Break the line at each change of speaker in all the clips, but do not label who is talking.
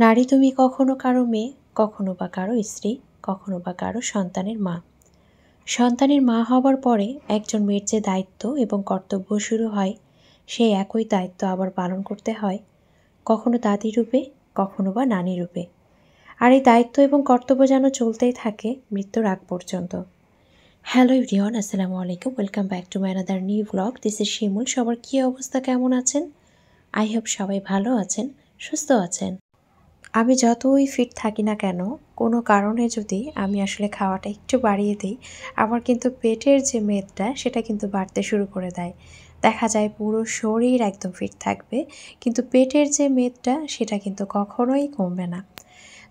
নারী তুমি কখনো কারো মেয়ে, কখনো বা কারো স্ত্রী, কখনো বা কারো সন্তানের মা। সন্তানের মা হবার পরে একজন মেয়ের যে দায়িত্ব এবং কর্তব্য শুরু হয়, সেই একই দায়িত্ব আবার পালন করতে হয় কখনো দাদি রূপে, কখনো বা নানী রূপে। আর এই দায়িত্ব এবং কর্তব্য যেন চলতেই থাকে মৃত্যুর আগ পর্যন্ত। হ্যালো এভরিওয়ান, আসসালামু আলাইকুম, welcome back to my another new blog. This is Shimul. সবার কী অবস্থা, কেমন আছেন? আই হোপ সবাই ভালো আছেন, সুস্থ আছেন। আমি যতই ফিট থাকি না কেন, কোনো কারণে যদি আমি আসলে খাওয়াটা একটু বাড়িয়ে দিই, আমার কিন্তু পেটের যে মেদটা সেটা কিন্তু বাড়তে শুরু করে দেয়। দেখা যায় পুরো শরীর একদম ফিট থাকবে, কিন্তু পেটের যে মেদটা সেটা কিন্তু কখনোই কমবে না।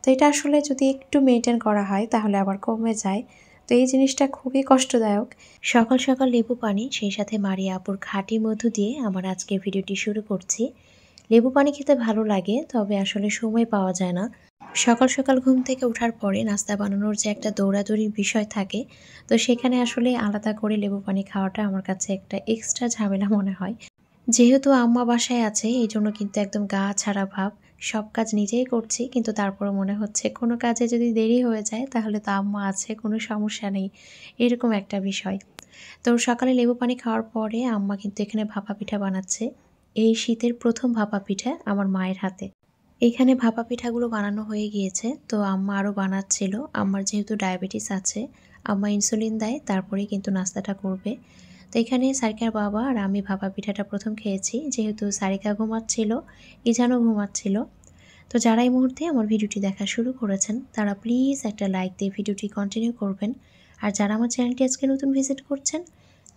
তো এটা আসলে যদি একটু মেনটেন করা হয় তাহলে আবার কমে যায়। তো এই জিনিসটা খুবই কষ্টদায়ক। সকাল সকাল লেবু পানি, সেই সাথে মারিয়া আপুর খাঁটি মধু দিয়ে আমার আজকে ভিডিওটি শুরু করছি। লেবু পানি খেতে ভালো লাগে, তবে আসলে সময় পাওয়া যায় না। সকাল সকাল ঘুম থেকে ওঠার পরে নাস্তা বানানোর যে একটা দৌড়াদৌড়ির বিষয় থাকে, তো সেখানে আসলে আলাদা করে লেবু পানি খাওয়াটা আমার কাছে একটা এক্সট্রা ঝামেলা মনে হয়। যেহেতু আম্মা বাসায় আছে, এই জন্য কিন্তু একদম গা ছাড়া ভাব। সব কাজ নিজেই করছি, কিন্তু তারপরে মনে হচ্ছে কোনো কাজে যদি দেরি হয়ে যায় তাহলে তো আম্মা আছে, কোনো সমস্যা নেই, এরকম একটা বিষয়। তো সকালে লেবু পানি খাওয়ার পরে আম্মা কিন্তু এখানে ভাপা পিঠা বানাচ্ছে। এই শীতের প্রথম ভাপা পিঠা আমার মায়ের হাতে। এইখানে ভাপা পিঠাগুলো বানানো হয়ে গিয়েছে, তো আম্মা আরও বানাচ্ছিল। আম্মার যেহেতু ডায়াবেটিস আছে, আম্মা ইনসুলিন দেয়, তারপরেই কিন্তু নাস্তাটা করবে। তো এখানে সারিকার বাবা আর আমি ভাপা পিঠাটা প্রথম খেয়েছি, যেহেতু সারিকা ঘুমাচ্ছিল, ইজানও ঘুমাচ্ছিল। তো যারা এই মুহূর্তে আমার ভিডিওটি দেখা শুরু করেছেন তারা প্লিজ একটা লাইক দিয়ে ভিডিওটি কন্টিনিউ করবেন। আর যারা আমার চ্যানেলটি আজকে নতুন ভিজিট করছেন,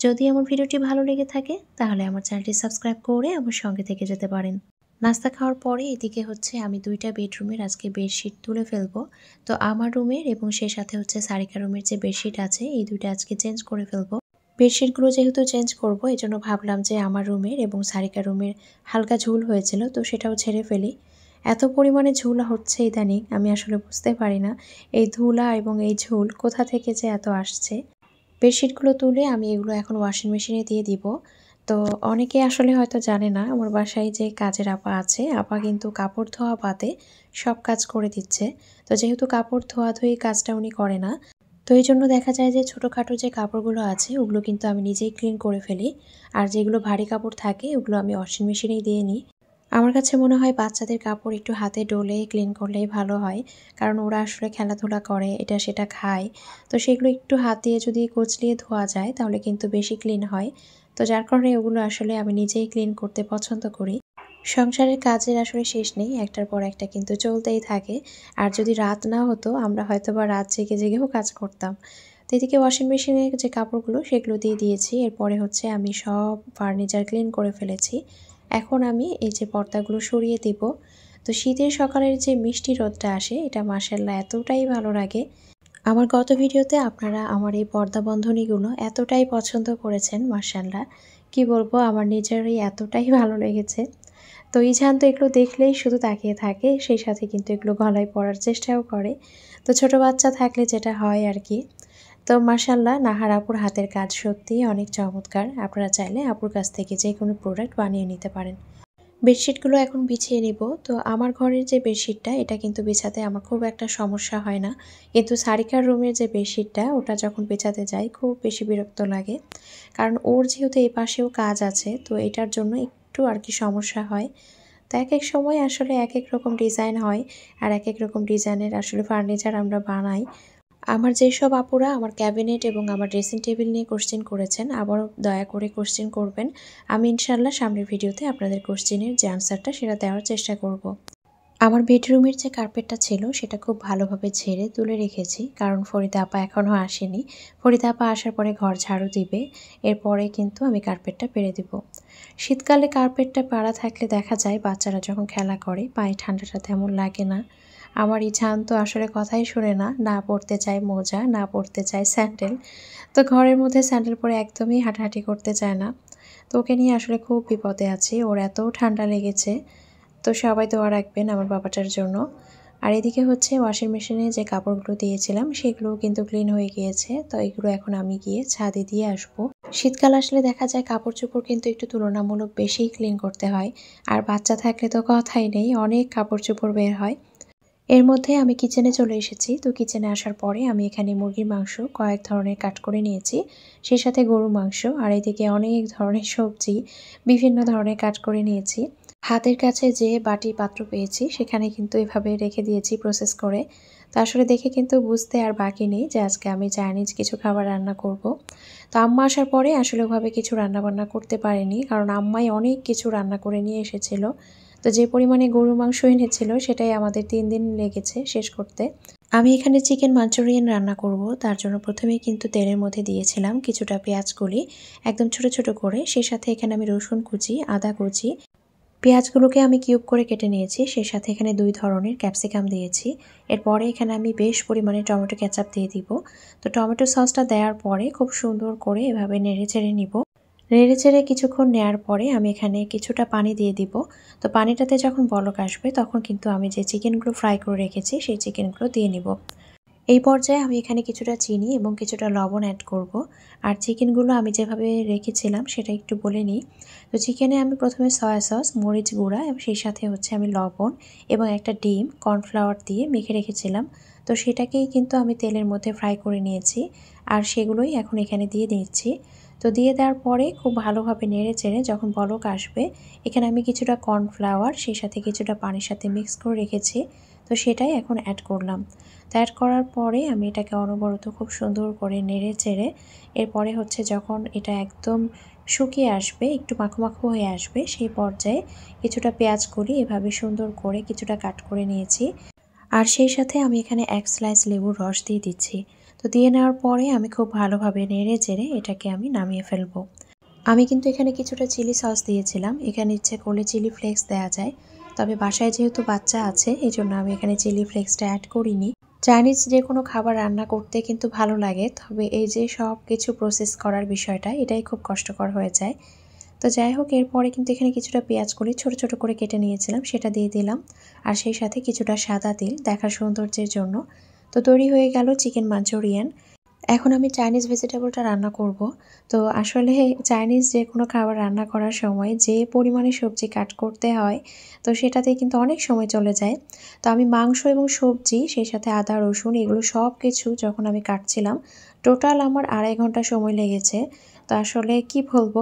যদি আমার ভিডিওটি ভালো লেগে থাকে তাহলে আমার চ্যানেলটি সাবস্ক্রাইব করে আমার সঙ্গে থেকে যেতে পারেন। নাস্তা খাওয়ার পরে এদিকে হচ্ছে আমি 2টা বেডরুমের আজকে বেডশিট তুলে ফেলবো। তো আমার রুমের এবং সেই সাথে হচ্ছে সারিকা রুমের যে বেডশিট আছে, এই দুইটা আজকে চেঞ্জ করে ফেলবো। বেডশিটগুলো যেহেতু চেঞ্জ করব, এই জন্য ভাবলাম যে আমার রুমের এবং সারিকা রুমের হালকা ঝুল হয়েছিল, তো সেটাও ছেড়ে ফেলি। এত পরিমাণে ঝুল হচ্ছে ইদানিং, আমি আসলে বুঝতে পারি না এই ধুলা এবং এই ঝুল কোথা থেকে যে এত আসছে। বেডশিটগুলো তুলে আমি এগুলো এখন ওয়াশিং মেশিনে দিয়ে দিব। তো অনেকে আসলে হয়তো জানে না, আমার বাসায় যে কাজের আপা আছে, আপা কিন্তু কাপড় ধোয়া বাদে সব কাজ করে দিচ্ছে। তো যেহেতু কাপড় ধোয়াধুয়ি কাজটা উনি করে না, তো এই জন্য দেখা যায় যে ছোটোখাটো যে কাপড়গুলো আছে ওগুলো কিন্তু আমি নিজেই ক্লিন করে ফেলি। আর যেগুলো ভারী কাপড় থাকে ওগুলো আমি ওয়াশিং মেশিনেই দিয়ে নিই। আমার কাছে মনে হয় বাচ্চাদের কাপড় একটু হাতে ডলে ক্লিন করলেই ভালো হয়, কারণ ওরা আসলে খেলাধুলা করে, এটা সেটা খায়। তো সেগুলো একটু হাত দিয়ে যদি কচলিয়ে ধোয়া যায় তাহলে কিন্তু বেশি ক্লিন হয়। তো যার কারণে ওগুলো আসলে আমি নিজেই ক্লিন করতে পছন্দ করি। সংসারের কাজের আসলে শেষ নেই, একটার পর একটা কিন্তু চলতেই থাকে। আর যদি রাত না হতো আমরা হয়তো বা রাত জেগে জেগেও কাজ করতাম। তো এদিকে ওয়াশিং মেশিনে যে কাপড়গুলো সেগুলো দিয়ে দিয়েছি। এরপরে হচ্ছে আমি সব ফার্নিচার ক্লিন করে ফেলেছি। এখন আমি এই যে পর্দাগুলো সরিয়ে দিব। তো শীতের সকালের যে মিষ্টি রোদটা আসে, এটা মাশাআল্লাহ এতটাই ভালো লাগে। আমার গত ভিডিওতে আপনারা আমার এই পর্দা বন্ধনীগুলো এতটাই পছন্দ করেছেন, মাশাআল্লাহ কি বলবো, আমার নিজেরই এতটাই ভালো লেগেছে। তো ইজান তো এগুলো দেখলেই শুধু তাকিয়ে থাকে, সেই সাথে কিন্তু এগুলো গলায় পরার চেষ্টাও করে। তো ছোট বাচ্চা থাকলে যেটা হয় আর কি। তো মাশাআল্লাহ নাহার আপুর হাতের কাজ সত্যিই অনেক চমৎকার। আপনারা চাইলে আপুর কাছ থেকে যে কোনো প্রোডাক্ট বানিয়ে নিতে পারেন। বেডশিটগুলো এখন বিছিয়ে নিব। তো আমার ঘরের যে বেডশিটটা, এটা কিন্তু বিছাতে আমার খুব একটা সমস্যা হয় না, কিন্তু সারিকার রুমের যে বেডশিটটা ওটা যখন বিছাতে যাই খুব বেশি বিরক্ত লাগে। কারণ ওর যেহেতু এই পাশেও কাজ আছে, তো এটার জন্য একটু আর কি সমস্যা হয়। তো এক এক সময় আসলে এক এক রকম ডিজাইন হয়, আর এক এক রকম ডিজাইনের আসলে ফার্নিচার আমরা বানাই। আমার যেসব আপুরা আমার ক্যাবিনেট এবং আমার ড্রেসিং টেবিল নিয়ে কোশ্চেন করেছেন, আবারও দয়া করে কোশ্চেন করবেন। আমি ইনশাআল্লাহ সামনের ভিডিওতে আপনাদের কোশ্চেনের যে আনসারটা সেটা দেওয়ার চেষ্টা করব। আমার বেডরুমের যে কার্পেটটা ছিল সেটা খুব ভালোভাবে ঝেড়ে তুলে রেখেছি, কারণ ফরিদা আপা এখনও আসেনি। ফরিদা আপা আসার পরে ঘর ঝাড়ু দিবে, এরপরে কিন্তু আমি কার্পেটটা পেরে দিব। শীতকালে কার্পেটটা পাড়া থাকলে দেখা যায় বাচ্চারা যখন খেলা করে পায়ে ঠান্ডাটা তেমন লাগে না। আমার ইছান তো আসলে কথাই শুনে না, না পরতে চায় মোজা, না পরতে চায় স্যান্ডেল। তো ঘরের মধ্যে স্যান্ডেল পরে একদমই হাঁটাহাঁটি করতে চায় না। তো ওকে নিয়ে আসলে খুব বিপদে আছি, ওর এত ঠান্ডা লেগেছে। তো সবাই দোয়া রাখবেন আমার বাবাটার জন্য। আর এদিকে হচ্ছে ওয়াশিং মেশিনে যে কাপড়গুলো দিয়েছিলাম সেগুলোও কিন্তু ক্লিন হয়ে গিয়েছে। তো এগুলো এখন আমি গিয়ে ছাদে দিয়ে আসবো। শীতকাল আসলে দেখা যায় কাপড় চোপড় কিন্তু একটু তুলনামূলক বেশিই ক্লিন করতে হয়। আর বাচ্চা থাকলে তো কথাই নেই, অনেক কাপড় চোপড় বের হয়। এর মধ্যে আমি কিচেনে চলে এসেছি। তো কিচেনে আসার পরে আমি এখানে মুরগির মাংস কয়েক ধরনের কাট করে নিয়েছি, সেই সাথে গরুর মাংস, আর এদিকে অনেক ধরনের সবজি বিভিন্ন ধরনের কাট করে নিয়েছি। হাতের কাছে যে বাটি পাত্র পেয়েছি সেখানে কিন্তু এভাবে রেখে দিয়েছি প্রসেস করে। তো আসলে দেখে কিন্তু বুঝতে আর বাকি নেই যে আজকে আমি চাইনিজ কিছু খাবার রান্না করব। তো আম্মা আসার পরে আসলে ওভাবে কিছু রান্নাবান্না করতে পারিনি, কারণ আম্মাই অনেক কিছু রান্না করে নিয়ে এসেছিল। তো যে পরিমাণে গরুর মাংস এনেছিল সেটাই আমাদের 3 দিন লেগেছে শেষ করতে। আমি এখানে চিকেন মাঞ্চুরিয়ান রান্না করব, তার জন্য প্রথমেই কিন্তু তেলের মধ্যে দিয়েছিলাম কিছুটা পেঁয়াজ কলি একদম ছোট ছোট করে, সেই সাথে এখানে আমি রসুন কুচি, আদা কুচি, পেঁয়াজগুলোকে আমি কিউব করে কেটে নিয়েছি, সেই সাথে এখানে 2 ধরনের ক্যাপসিকাম দিয়েছি। এরপরে এখানে আমি বেশ পরিমাণে টমেটো কেচাপ দিয়ে দিব। তো টমেটো সসটা দেওয়ার পরে খুব সুন্দর করে এভাবে নেড়ে চেড়ে নিব। নেড়ে চেড়ে কিছুক্ষণ নেওয়ার পরে আমি এখানে কিছুটা পানি দিয়ে দিব। তো পানিটাতে যখন বলক আসবে তখন কিন্তু আমি যে চিকেনগুলো ফ্রাই করে রেখেছি সেই চিকেনগুলো দিয়ে নিব। এই পর্যায়ে আমি এখানে কিছুটা চিনি এবং কিছুটা লবণ অ্যাড করব। আর চিকেনগুলো আমি যেভাবে রেখেছিলাম সেটা একটু বলে নিই। তো চিকেনে আমি প্রথমে সয়া সস, মরিচ গুঁড়া এবং সেই সাথে হচ্ছে আমি লবণ এবং একটা ডিম কর্নফ্লাওয়ার দিয়ে মেখে রেখেছিলাম। তো সেটাকেই কিন্তু আমি তেলের মধ্যে ফ্রাই করে নিয়েছি, আর সেগুলোই এখন এখানে দিয়ে দিচ্ছি। তো দিয়ে দেওয়ার পরে খুব ভালোভাবে নেড়ে চেড়ে যখন বলক আসবে, এখানে আমি কিছুটা কর্নফ্লাওয়ার সেই সাথে কিছুটা পানির সাথে মিক্স করে রেখেছি, তো সেটাই এখন অ্যাড করলাম। তো অ্যাড করার পরে আমি এটাকে অনবরত খুব সুন্দর করে নেড়ে চেড়ে, এরপরে হচ্ছে যখন এটা একদম শুকিয়ে আসবে, একটু মাখো মাখো হয়ে আসবে, সেই পর্যায়ে কিছুটা পেঁয়াজ কলি এভাবে সুন্দর করে কিছুটা কাট করে নিয়েছি, আর সেই সাথে আমি এখানে 1 স্লাইস লেবুর রস দিয়ে দিচ্ছি। তো দিয়ে নেওয়ার পরে আমি খুব ভালোভাবে নেড়ে চেড়ে এটাকে আমি নামিয়ে ফেলবো। আমি কিন্তু এখানে কিছুটা চিলি সস দিয়েছিলাম, এখানে ইচ্ছে করলে চিলি ফ্লেক্স দেওয়া যায়, তবে বাসায় যেহেতু বাচ্চা আছে এই জন্য আমি এখানে চিলি ফ্লেক্সটা অ্যাড করিনি। চাইনিজ যে কোনো খাবার রান্না করতে কিন্তু ভালো লাগে, তবে এই যে সব কিছু প্রসেস করার বিষয়টা এটাই খুব কষ্টকর হয়ে যায়। তো যাই হোক, এরপরে কিন্তু এখানে কিছুটা পেঁয়াজ কলি ছোট ছোট করে কেটে নিয়েছিলাম, সেটা দিয়ে দিলাম, আর সেই সাথে কিছুটা সাদা তিল দেখার সৌন্দর্যের জন্য। তো তৈরি হয়ে গেল চিকেন মাঞ্চুরিয়ান। এখন আমি চাইনিজ ভেজিটেবলটা রান্না করব। তো আসলে চাইনিজ যে কোনো খাবার রান্না করার সময় যে পরিমাণে সবজি কাট করতে হয়, তো সেটাতেই কিন্তু অনেক সময় চলে যায়। তো আমি মাংস এবং সবজি সেই সাথে আদা রসুন এগুলো সব কিছু যখন আমি কাটছিলাম, টোটাল আমার 2.5 ঘন্টা সময় লেগেছে। তো আসলে কি বলবো,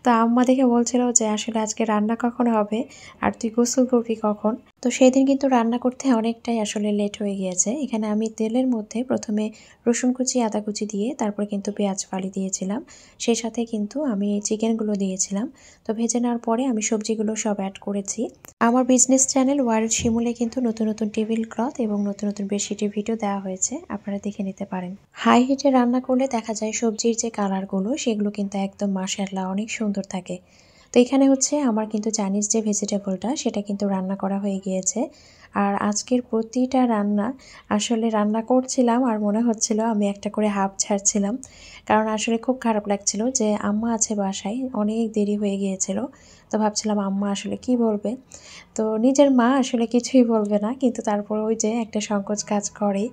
তো আম্মা দেখে বলছিল যে আসলে আজকে রান্না কখন হবে আর তুই গোসল করবি কখন। তো সেদিন কিন্তু রান্না করতে অনেকটাই আসলে লেট হয়ে গিয়েছে। এখানে আমি তেলের মধ্যে প্রথমে রসুন কুচি, আদা কুচি দিয়ে তারপর কিন্তু পেঁয়াজ ফালি দিয়েছিলাম, সেই সাথে কিন্তু আমি চিকেনগুলো দিয়েছিলাম। তো ভেজে নেওয়ার পরে আমি সবজিগুলো সব অ্যাড করেছি। আমার বিজনেস চ্যানেল ওয়াইল্ড শিমুলে কিন্তু নতুন নতুন টেবিল ক্লথ এবং নতুন নতুন বেডশিটের ভিডিও দেওয়া হয়েছে, আপনারা দেখে নিতে পারেন। হাই হিটে রান্না করলে দেখা যায় সবজির যে কালারগুলো সেগুলো কিন্তু একদম মাশাআল্লাহ অনেক সুন্দর থাকে। তো এখানে হচ্ছে আমার কিন্তু চাইনিজ যে ভেজিটেবলটা সেটা কিন্তু রান্না করা হয়ে গিয়েছে। আর আজকের প্রতিটা রান্না আসলে রান্না করছিলাম আর মনে হচ্ছিল আমি একটা করে হাঁপ ছাড়ছিলাম, কারণ আসলে খুব খারাপ লাগছিল যে আম্মা আছে বাসায়, অনেক দেরি হয়ে গিয়েছিল। তো ভাবছিলাম আম্মা আসলে কি বলবে, তো নিজের মা আসলে কিছুই বলবে না, কিন্তু তারপর ওই যে একটা সংকোচ কাজ করে।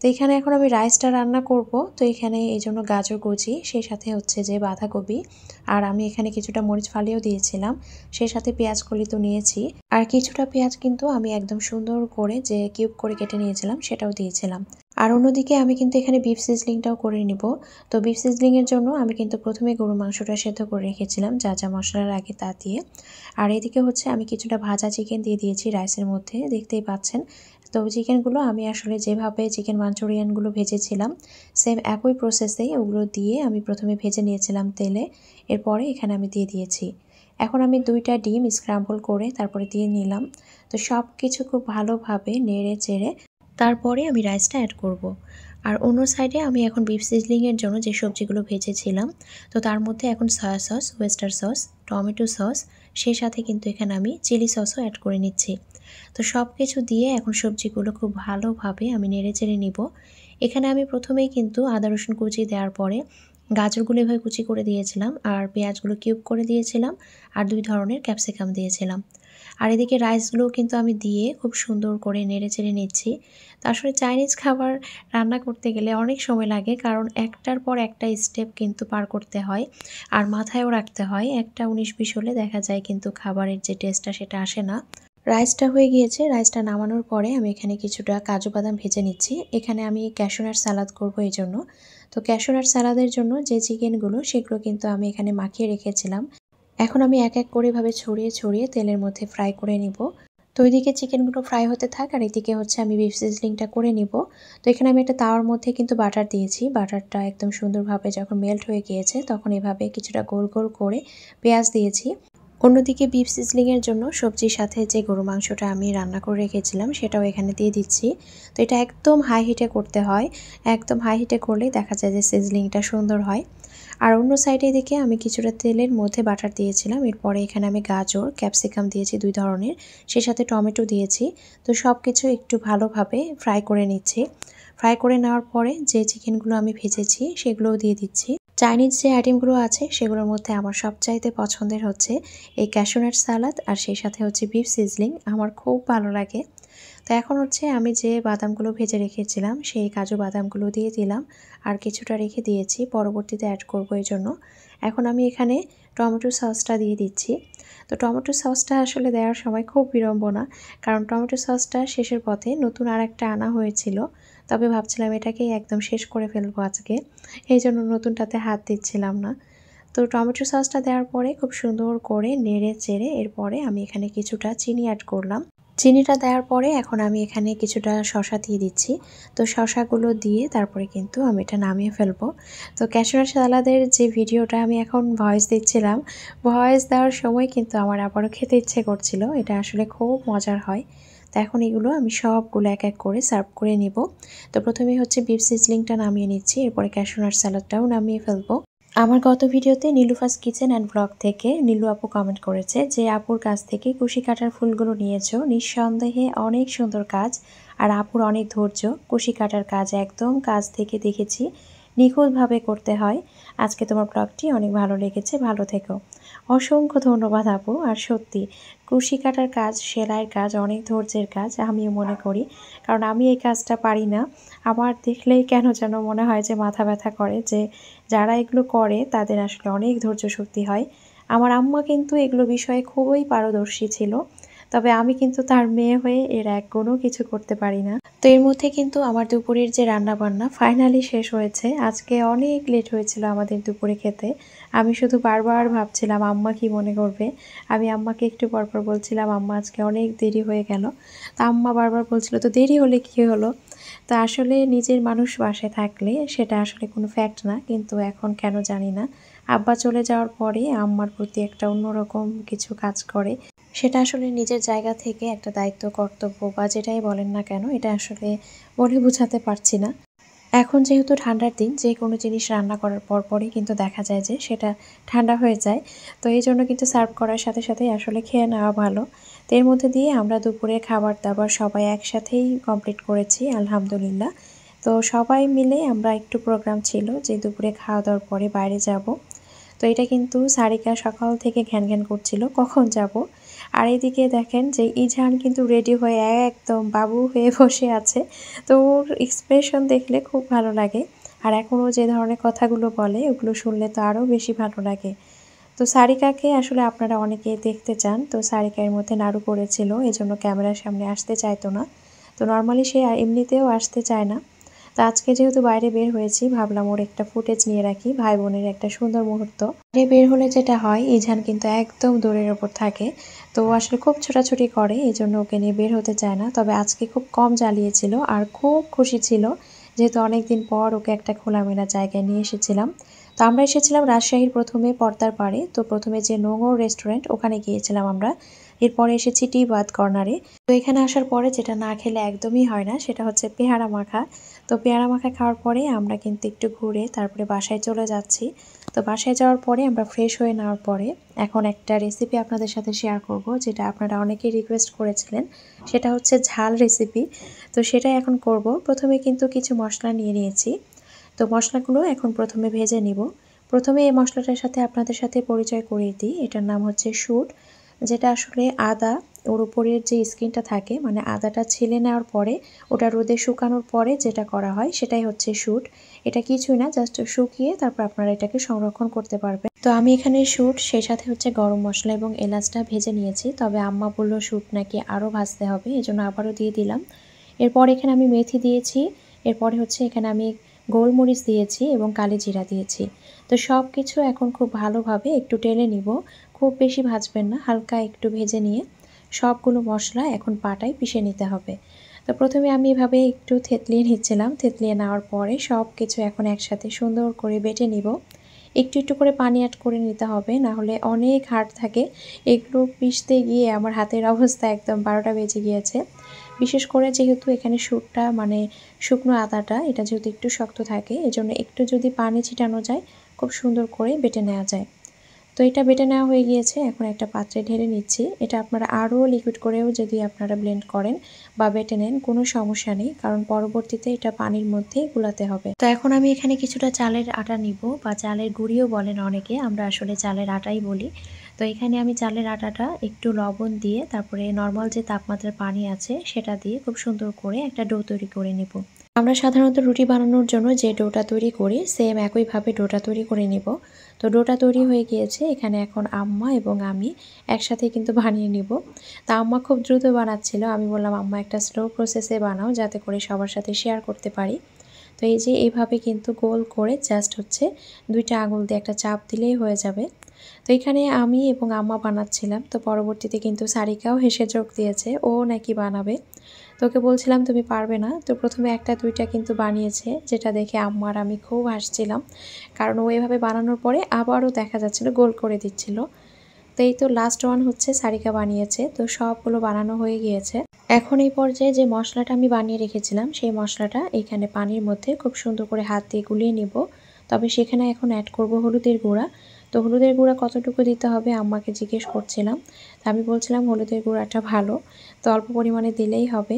তো এখানে এখন আমি রাইসটা রান্না করব। তো এখানে এই জন্য গাজর কুচি, সেই সাথে হচ্ছে যে বাঁধাকপি, আর আমি এখানে কিছুটা মরিচ ফালিও দিয়েছিলাম, সেই সাথে পেঁয়াজ কলি তো নিয়েছি, আর কিছুটা পেঁয়াজ কিন্তু আমি একদম সুন্দর করে যে কিউব করে কেটে নিয়েছিলাম সেটাও দিয়েছিলাম। আর অন্যদিকে আমি কিন্তু এখানে বিফ সিজলিংটাও করে নিব। তো বিফ সিজলিংয়ের জন্য আমি কিন্তু প্রথমে গরুর মাংসটা সেদ্ধ করে রেখেছিলাম যা যা মশলার আগে তা দিয়ে, আর এদিকে হচ্ছে আমি কিছুটা ভাজা চিকেন দিয়ে দিয়েছি রাইসের মধ্যে, দেখতেই পাচ্ছেন। তো চিকেনগুলো আমি আসলে যেভাবে চিকেন মাঞ্চুরিয়ানগুলো ভেজেছিলাম সেম একই প্রসেসেই ওগুলো দিয়ে আমি প্রথমে ভেজে নিয়েছিলাম তেলে, এরপরে এখানে আমি দিয়ে দিয়েছি। এখন আমি 2টা ডিম স্ক্রাম্বল করে তারপরে দিয়ে নিলাম। তো সব কিছু খুব ভালোভাবে নেড়ে চেড়ে তারপরে আমি রাইসটা অ্যাড করব। আর অন্য সাইডে আমি এখন বিফ সিজলিংয়ের জন্য যে সবজিগুলো ভেজেছিলাম, তো তার মধ্যে এখন soya sauce, oyster sauce, tomato sauce, সেই সাথে কিন্তু এখানে আমি চিলি সসও অ্যাড করে নিচ্ছি। তো সব কিছু দিয়ে এখন সবজিগুলো খুব ভালোভাবে আমি নেড়ে চেড়ে নিব। এখানে আমি প্রথমেই কিন্তু আদা রসুন কুচি দেওয়ার পরে গাজরগুলো এভাবে কুচি করে দিয়েছিলাম, আর পেঁয়াজগুলো কিউব করে দিয়েছিলাম, আর 2 ধরনের ক্যাপসিকাম দিয়েছিলাম। আর এদিকে রাইসগুলোও কিন্তু আমি দিয়ে খুব সুন্দর করে নেড়ে চেড়ে নিচ্ছি। তো আসলে চাইনিজ খাবার রান্না করতে গেলে অনেক সময় লাগে, কারণ একটার পর একটা স্টেপ কিন্তু পার করতে হয়, আর মাথায়ও রাখতে হয়। একটা 19-20 হলে দেখা যায় কিন্তু খাবারের যে টেস্টটা সেটা আসে না। রাইসটা হয়ে গিয়েছে। রাইসটা নামানোর পরে আমি এখানে কিছুটা কাজু বাদাম ভেজে নিচ্ছি। এখানে আমি ক্যাশু নাট সালাদ করবো এইজন্য। তো ক্যাশু নাট সালাদের জন্য যে চিকেনগুলো সেগুলো কিন্তু আমি এখানে মাখিয়ে রেখেছিলাম। এখন আমি এক এক করে এভাবে ছড়িয়ে ছড়িয়ে তেলের মধ্যে ফ্রাই করে নিব। তো ওইদিকে চিকেনগুলো ফ্রাই হতে থাক আর এদিকে হচ্ছে আমি বিফ সিজলিংটা করে নিব। তো এখানে আমি একটা তাওয়ার মধ্যে কিন্তু বাটার দিয়েছি। বাটারটা একদম সুন্দরভাবে যখন মেল্ট হয়ে গিয়েছে তখন এভাবে কিছুটা গোল গোল করে পেঁয়াজ দিয়েছি। অন্যদিকে বিফ সিজলিংয়ের জন্য সবজির সাথে যে গরু মাংসটা আমি রান্না করে রেখেছিলাম সেটাও এখানে দিয়ে দিচ্ছি। তো এটা একদম হাই হিটে করতে হয়। একদম হাই হিটে করলেই দেখা যায় যে সিজলিংটা সুন্দর হয়। আর অন্য সাইডে দিকে আমি কিছুটা তেলের মধ্যে বাটার দিয়েছিলাম। এরপরে এখানে আমি গাজর, ক্যাপসিকাম দিয়েছি 2 ধরনের, সেই সাথে টমেটো দিয়েছি। তো সব কিছু একটু ভালোভাবে ফ্রাই করে নিচ্ছি। ফ্রাই করে নেওয়ার পরে যে চিকেনগুলো আমি ভেজেছি সেগুলোও দিয়ে দিচ্ছি। চাইনিজ যে আইটেমগুলো আছে সেগুলোর মধ্যে আমার সবচাইতে পছন্দের হচ্ছে এই ক্যাশু নাট সালাদ আর সেই সাথে হচ্ছে বিফ সিজলিং। আমার খুব ভালো লাগে। তো এখন হচ্ছে আমি যে বাদামগুলো ভেজে রেখেছিলাম সেই কাজু বাদামগুলো দিয়ে দিলাম আর কিছুটা রেখে দিয়েছি পরবর্তীতে অ্যাড করবো এই জন্য। এখন আমি এখানে টমেটো সসটা দিয়ে দিচ্ছি। তো টমেটো সসটা আসলে দেওয়ার সময় খুব বিড়ম্বনা, কারণ টমেটো সসটা শেষের পথে নতুন আরেকটা আনা হয়েছিল। তবে ভাবছিলাম এটাকেই একদম শেষ করে ফেলবো আজকে, এই জন্য নতুনটাতে হাত দিচ্ছিলাম না। তো টমেটো সসটা দেওয়ার পরে খুব সুন্দর করে নেড়ে চেড়ে এরপরে আমি এখানে কিছুটা চিনি অ্যাড করলাম। চিনিটা দেওয়ার পরে এখন আমি এখানে কিছুটা শসা দিয়ে দিচ্ছি। তো শসাগুলো দিয়ে তারপরে কিন্তু আমি এটা নামিয়ে ফেলবো। তো ক্যাশু নাট সালাদের যে ভিডিওটা আমি এখন ভয়েস দিচ্ছিলাম, ভয়েস দেওয়ার সময় কিন্তু আমার আবারও খেতে ইচ্ছে করছিল। এটা আসলে খুব মজার হয়। তো এখন এগুলো আমি সবগুলো এক এক করে সার্ভ করে নিব। তো প্রথমেই হচ্ছে বিফ সিজলিংটা নামিয়ে নিচ্ছি, এরপরে ক্যাশু নাট সালাদটাও নামিয়ে ফেলবো। আমার গত ভিডিওতে নীলুফাস কিচেন অ্যান্ড ব্লগ থেকে নীলু আপু কমেন্ট করেছে যে আপুর কাছ থেকে কুশি কাটার ফুলগুলো নিয়েছো, নিঃসন্দেহে অনেক সুন্দর কাজ আর আপুর অনেক ধৈর্য। কুশি কাটার কাজ একদম কাজ থেকে দেখেছি, নিখুঁতভাবে করতে হয়। আজকে তোমার ব্লগটি অনেক ভালো লেগেছে, ভালো থেকো। অসংখ্য ধন্যবাদ আপু। আর সত্যি কুশি কাটার কাজ, সেলাইয়ের কাজ অনেক ধৈর্যের কাজ আমিও মনে করি, কারণ আমি এই কাজটা পারি না। আমার দেখলেই কেন যেন মনে হয় যে মাথা ব্যথা করে, যে যারা এগুলো করে তাদের আসলে অনেক ধৈর্য শক্তি হয়। আমার আম্মা কিন্তু এগুলো বিষয়ে খুবই পারদর্শী ছিল, তবে আমি কিন্তু তার মেয়ে হয়ে এর এক কোনো কিছু করতে পারি না। তো এর মধ্যে কিন্তু আমার দুপুরের যে রান্না বান্না ফাইনালি শেষ হয়েছে। আজকে অনেক লেট হয়েছিল আমাদের দুপুরে খেতে। আমি শুধু বারবার ভাবছিলাম আম্মা কি মনে করবে। আমি আম্মাকে একটু পরপর বলছিলাম আম্মা আজকে অনেক দেরি হয়ে গেল। তা আম্মা বারবার বলছিল তো দেরি হলে কী হলো। তো আসলে নিজের মানুষ বাসায় থাকলে সেটা আসলে কোনো ফ্যাক্ট না, কিন্তু এখন কেন জানি না আব্বা চলে যাওয়ার পরে আম্মার প্রতি একটা অন্যরকম কিছু কাজ করে। সেটা আসলে নিজের জায়গা থেকে একটা দায়িত্ব, কর্তব্য বা যেটাই বলেন না কেন, এটা আসলে বলে বোঝাতে পারছি না। এখন যেহেতু ঠান্ডার দিন, যে কোনো জিনিস রান্না করার পরপরই কিন্তু দেখা যায় যে সেটা ঠান্ডা হয়ে যায়। তো এই জন্য কিন্তু সার্ভ করার সাথে সাথেই আসলে খেয়ে নেওয়া ভালো। তো এর মধ্যে দিয়ে আমরা দুপুরে খাবার দাবার সবাই একসাথেই কমপ্লিট করেছি আলহামদুলিল্লাহ। তো সবাই মিলে আমরা একটু প্রোগ্রাম ছিল যে দুপুরে খাওয়া দাওয়ার পরে বাইরে যাব। তো এটা কিন্তু সারিকা সকাল থেকে ঘ্যান ঘ্যান করছিল কখন যাব। আর এদিকে দেখেন যে ইজান কিন্তু রেডি হয়ে একদম বাবু হয়ে বসে আছে। তো ওর এক্সপ্রেশন দেখলে খুব ভালো লাগে। আর এখনও যে ধরনের কথাগুলো বলে ওগুলো শুনলে তো আরও বেশি ভালো লাগে। তো সারিকাকে আসলে আপনারা অনেকে দেখতে চান। তো সারিকা এর মধ্যে নাড়ু করেছিল, এজন্য ক্যামেরার সামনে আসতে চাইতো না। তো নর্মালি সে এমনিতেও আসতে চায় না। তো আজকে যেহেতু বাইরে বের হয়েছি ভাবলাম ওর একটা ফুটেজ নিয়ে রাখি, ভাই বোনের একটা সুন্দর মুহূর্ত। বাইরে বের হলে যেটা হয় ইজান কিন্তু একদম দৌড়ের ওপর থাকে। তো ও আসলে খুব ছোটাছুটি করে, এই জন্য ওকে নিয়ে বের হতে চায় না। তবে আজকে খুব কম জ্বালিয়েছিল আর খুব খুশি ছিল, যেহেতু অনেকদিন পর ওকে একটা খোলামেলা জায়গায় নিয়ে এসেছিলাম। তো আমরা এসেছিলাম রাজশাহীর প্রথমে পর্দার পাড়ে। তো প্রথমে যে নোংর রেস্টুরেন্ট ওখানে গিয়েছিলাম আমরা। এরপরে এসেছি টি বাদ কর্নারে। তো এখানে আসার পরে যেটা না খেলে একদমই হয় না সেটা হচ্ছে পেয়ারা মাখা। তো পেয়ারা মাখা খাওয়ার পরে আমরা কিন্তু একটু ঘুরে তারপরে বাসায় চলে যাচ্ছি। তো বাসায় যাওয়ার পরে আমরা ফ্রেশ হয়ে নেওয়ার পরে এখন একটা রেসিপি আপনাদের সাথে শেয়ার করব, যেটা আপনারা অনেকেই রিকোয়েস্ট করেছিলেন। সেটা হচ্ছে ঝাল রেসিপি। তো সেটাই এখন করব। প্রথমে কিন্তু কিছু মশলা নিয়ে নিয়েছি। তো মশলাগুলো এখন প্রথমে ভেজে নিব। প্রথমে এই মশলাটার সাথে আপনাদের সাথে পরিচয় করিয়ে দিই। এটার নাম হচ্ছে শুট, যেটা আসলে আদা ওর উপরের যে স্কিনটা থাকে মানে আদাটা ছিলে নেওয়ার পরে ওটা রোদে শুকানোর পরে যেটা করা হয় সেটাই হচ্ছে শুট। এটা কিছুই না, জাস্ট শুকিয়ে তারপর আপনারা এটাকে সংরক্ষণ করতে পারবেন। তো আমি এখানে শুট সেই সাথে হচ্ছে গরম মশলা এবং এলাচটা ভেজে নিয়েছি, তবে আম্মা বললো শুট নাকি আরও ভাজতে হবে, এজন্য আবারও দিয়ে দিলাম। এরপর এখানে আমি মেথি দিয়েছি, এরপরে হচ্ছে এখানে আমি গোলমরিচ দিয়েছি এবং কালি জিরা দিয়েছি। তো সব কিছু এখন খুব ভালোভাবে একটু টেলে নিব, খুব বেশি ভাজবেন না, হালকা একটু ভেজে নিয়ে সবগুলো মশলা এখন পাটায় পিষে নিতে হবে। তো প্রথমে আমি এভাবে একটু থেতলিয়ে নিচ্ছিলাম, থেতলিয়ে নেওয়ার পরে সব কিছু এখন একসাথে সুন্দর করে বেটে নিব। একটু একটু করে পানি অ্যাড করে নিতে হবে, না হলে অনেক হার্ড থাকে। এগুলো পিষতে গিয়ে আমার হাতের অবস্থা একদম 12টা বেজে গিয়েছে। বিশেষ করে যেহেতু এখানে শুটটা মানে শুকনো আদাটা এটা যেহেতু একটু শক্ত থাকে, এজন্য একটু যদি পানি ছিটানো যায় খুব সুন্দর করে বেটে নেওয়া যায়। তো এটা বেটে নেওয়া হয়ে গিয়েছে, এখন একটা পাত্রে ঢেলে নিচ্ছি। এটা আপনারা আরও লিকুইড করেও যদি আপনারা ব্লেন্ড করেন বা বেটে নেন কোনো সমস্যা নেই, কারণ পরবর্তীতে এটা পানির মধ্যেই গুলাতে হবে। তো এখন আমি এখানে কিছুটা চালের আটা নিব, বা চালের গুঁড়িও বলেন অনেকে, আমরা আসলে চালের আটাই বলি। তো এখানে আমি চালের আটাটা একটু লবণ দিয়ে তারপরে নর্মাল যে তাপমাত্রার পানি আছে সেটা দিয়ে খুব সুন্দর করে একটা ডো তৈরি করে নেব। আমরা সাধারণত রুটি বানানোর জন্য যে ডোটা তৈরি করি সেম একইভাবে ডোটা তৈরি করে নিব। তো ডোটা তৈরি হয়ে গিয়েছে, এখানে এখন আম্মা এবং আমি একসাথে কিন্তু বানিয়ে নিব। তা আম্মা খুব দ্রুত বানাচ্ছিল, আমি বললাম আম্মা একটা স্লো প্রসেসে বানাও যাতে করে সবার সাথে শেয়ার করতে পারি। তো এই যে এইভাবে কিন্তু গোল করে জাস্ট হচ্ছে 2টা আঙুল দিয়ে একটা চাপ দিলেই হয়ে যাবে। তো এখানে আমি এবং আম্মা বানাচ্ছিলাম, তো পরবর্তীতে কিন্তু সারিকাও হেসে যোগ দিয়েছে, ও নাকি বানাবে। তোকে বলছিলাম তুমি পারবে না, তো প্রথমে 1টা 2টা কিন্তু বানিয়েছে, যেটা দেখে আম্মা আর আমি খুব হাসছিলাম, কারণ ও এভাবে বানানোর পরে আবারও দেখা যাচ্ছিল গোল করে দিচ্ছিল। তো এই তো লাস্ট ওয়ান হচ্ছে সারিকা বানিয়েছে, তো সবগুলো বানানো হয়ে গিয়েছে। এখন এই পর্যায়ে যে মশলাটা আমি বানিয়ে রেখেছিলাম সেই মশলাটা এখানে পানির মধ্যে খুব সুন্দর করে হাত দিয়ে গুলিয়ে নিব। তবে সেখানে এখন অ্যাড করব হলুদের গুঁড়া। তো হলুদের গুঁড়া কতটুকু দিতে হবে আম্মাকে জিজ্ঞেস করছিলাম, তো আমি বলছিলাম হলুদের গুঁড়াটা ভালো, তো অল্প পরিমাণে দিলেই হবে।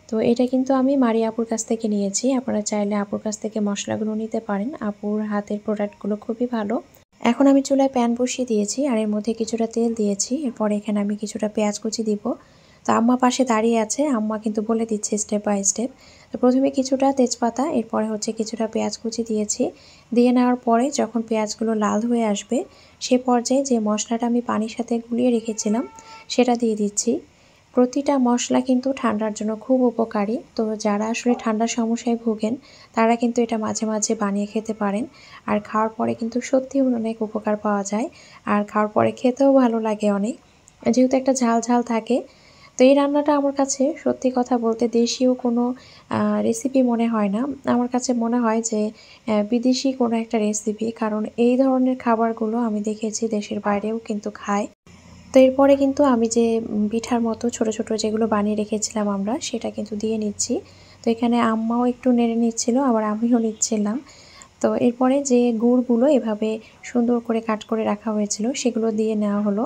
তো এটা কিন্তু আমি মারিয়া আপুর কাছ থেকে নিয়েছি, আপনারা চাইলে আপুর কাছ থেকে মশলাগুলো নিতে পারেন, আপুর হাতের প্রোডাক্টগুলো খুবই ভালো। এখন আমি চুলায় প্যান বসিয়ে দিয়েছি আর এর মধ্যে কিছুটা তেল দিয়েছি, এরপর এখানে আমি কিছুটা পেঁয়াজ কুচি দিব। তো আম্মা পাশে দাঁড়িয়ে আছে, আম্মা কিন্তু বলে দিচ্ছে স্টেপ বাই স্টেপ। তো প্রথমে কিছুটা তেজপাতা, এরপরে হচ্ছে কিছুটা পেঁয়াজ কুচি দিয়েছি। দিয়ে নেওয়ার পরে যখন পেঁয়াজগুলো লাল হয়ে আসবে সে পর্যায়ে যে মশলাটা আমি পানির সাথে গুলিয়ে রেখেছিলাম সেটা দিয়ে দিচ্ছি। প্রতিটা মশলা কিন্তু ঠান্ডার জন্য খুব উপকারী, তো যারা আসলে ঠান্ডার সমস্যায় ভোগেন তারা কিন্তু এটা মাঝে মাঝে বানিয়ে খেতে পারেন, আর খাওয়ার পরে কিন্তু সত্যিই অনেক উপকার পাওয়া যায়, আর খাওয়ার পরে খেতেও ভালো লাগে অনেক, যেহেতু একটা ঝাল ঝাল থাকে। তো এই রান্নাটা আমার কাছে সত্যি কথা বলতে দেশীয় কোনো রেসিপি মনে হয় না, আমার কাছে মনে হয় যে বিদেশি কোনো একটা রেসিপি, কারণ এই ধরনের খাবারগুলো আমি দেখেছি দেশের বাইরেও কিন্তু খায়। তো এরপরে কিন্তু আমি যে পিঠার মতো ছোট ছোট যেগুলো বানিয়ে রেখেছিলাম আমরা সেটা কিন্তু দিয়ে নিচ্ছি। তো এখানে আম্মাও একটু নেড়ে নিচ্ছিল, আবার আমিও নিচ্ছিলাম। তো এরপরে যে গুড়গুলো এভাবে সুন্দর করে কাট করে রাখা হয়েছিল সেগুলো দিয়ে নেওয়া হলো।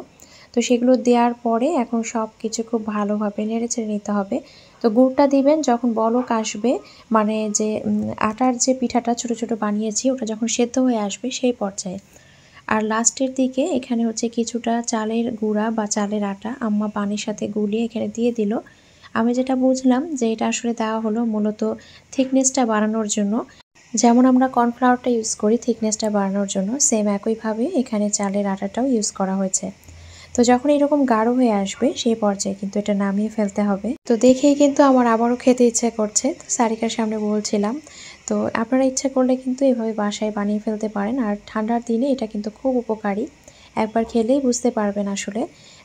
তো সেগুলো দেওয়ার পরে এখন সব কিছু খুব ভালোভাবে নেড়েচেড়ে নিতে হবে। তো গুড়টা দিবেন যখন বলক আসবে, মানে যে আটার যে পিঠাটা ছোট ছোট বানিয়েছি ওটা যখন সেদ্ধ হয়ে আসবে সেই পর্যায়ে। আর লাস্টের দিকে এখানে হচ্ছে কিছুটা চালের গুঁড়া বা চালের আটা আম্মা পানির সাথে গুলিয়ে এখানে দিয়ে দিল। আমি যেটা বুঝলাম যে এটা আসলে দেওয়া হলো মূলত থিকনেসটা বাড়ানোর জন্য, যেমন আমরা কর্নফ্লাওয়ারটা ইউজ করি থিকনেসটা বাড়ানোর জন্য, সেম একইভাবে এখানে চালের আটাটাও ইউজ করা হয়েছে। তো যখন এরকম গাঢ় হয়ে আসবে সেই পর্যায়ে কিন্তু এটা নামিয়ে ফেলতে হবে। তো দেখেই কিন্তু আমার আবারও খেতে ইচ্ছে করছে, তো সারিকার সামনে বলছিলাম। তো আপনারা ইচ্ছা করলে কিন্তু এভাবে বাসায় বানিয়ে ফেলতে পারেন, আর ঠান্ডার দিনে এটা কিন্তু খুব উপকারী, একবার খেলেই বুঝতে পারবেন আসলে।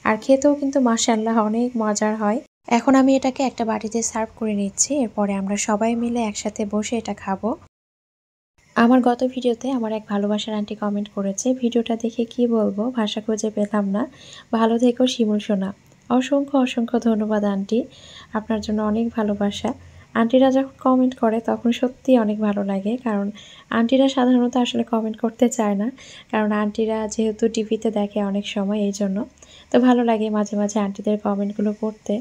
আর খেতেও কিন্তু মাশাআল্লাহ অনেক মজার হয়। এখন আমি এটাকে একটা বাটিতে সার্ভ করে নিচ্ছি, এরপরে আমরা সবাই মিলে একসাথে বসে এটা খাবো। আমার গত ভিডিওতে আমার এক ভালোবাসার আন্টি কমেন্ট করেছে, ভিডিওটা দেখে কি বলবো ভাষা খুঁজে পেলাম না, ভালো থেকো শিমুল সোনা। অসংখ্য অসংখ্য ধন্যবাদ আন্টি, আপনার জন্য অনেক ভালোবাসা। আন্টিরা যখন কমেন্ট করে তখন সত্যিই অনেক ভালো লাগে, কারণ আন্টিরা সাধারণত আসলে কমেন্ট করতে চায় না, কারণ আন্টিরা যেহেতু টিভিতে দেখে অনেক সময়, এই জন্য। তো ভালো লাগে মাঝে মাঝে আন্টিদের কমেন্টগুলো পড়তে।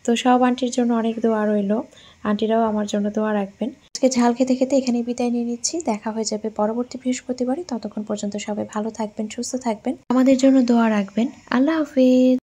তো সব আন্টির জন্য অনেক দোয়া রইল, আন্টিরাও আমার জন্য দোয়া রাখবেন। আজকে ঝাল খেতে খেতে এখানে বিদায় নিয়ে নিচ্ছি, দেখা হয়ে যাবে পরবর্তী বৃহস্পতিবারই। ততক্ষণ পর্যন্ত সবাই ভালো থাকবেন, সুস্থ থাকবেন, আমাদের জন্য দোয়া রাখবেন। আল্লাহ হাফেজ।